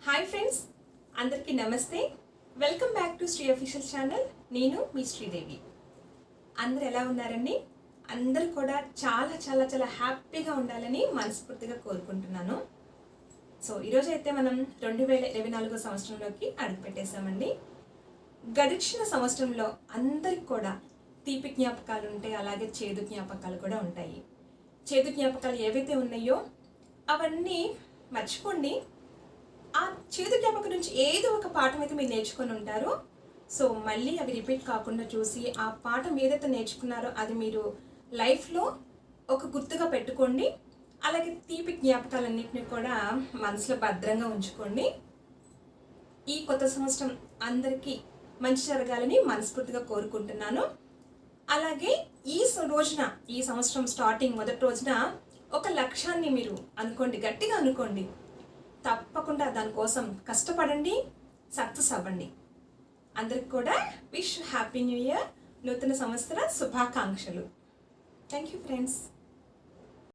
Hi friends, అందరికీ నమస్తే. Welcome back to Shri official channel. నేను మీ శ్రీదేవి. అందరు ఎలా ఉన్నారండి? అందరూ కూడా చాలా చాలా చాలా హ్యాపీగా ఉండాలని మనస్ఫూర్తిగా కోరుకుంటున్నాను. సో ఈరోజు అయితే మనం 2024 సంవత్సరంలోకి అడుగుపెట్టేశామండి. గడిచిన సంవత్సరంలో అందరికి కూడా తీపి జ్ఞాపకాలు ఉంటాయి, అలాగే చేదు జ్ఞాపకాలు కూడా ఉంటాయి. చేదు జ్ఞాపకాలు ఏవైతే ఉన్నాయో అవన్నీ మర్చిపోండి. ఆ చేదు జ్ఞాపకం నుంచి ఏదో ఒక పాఠం అయితే మీరు నేర్చుకొని ఉంటారు. సో మళ్ళీ అవి రిపీట్ కాకుండా చూసి ఆ పాఠం ఏదైతే నేర్చుకున్నారో అది మీరు లైఫ్లో ఒక గుర్తుగా పెట్టుకోండి. అలాగే తీపి జ్ఞాపకాలన్నింటినీ కూడా మనసులో భద్రంగా ఉంచుకోండి. ఈ కొత్త సంవత్సరం అందరికీ మంచి జరగాలని మనస్ఫూర్తిగా కోరుకుంటున్నాను. అలాగే ఈ రోజున, ఈ సంవత్సరం స్టార్టింగ్ మొదటి రోజున ఒక లక్ష్యాన్ని మీరు అనుకోండి, గట్టిగా అనుకోండి. తప్పకుండా దానికోసం కష్టపడండి, సక్సెస్ అవ్వండి. అందరికి కూడా విష్ హ్యాపీ న్యూ ఇయర్, నూతన సంవత్సర శుభాకాంక్షలు. Thank you friends.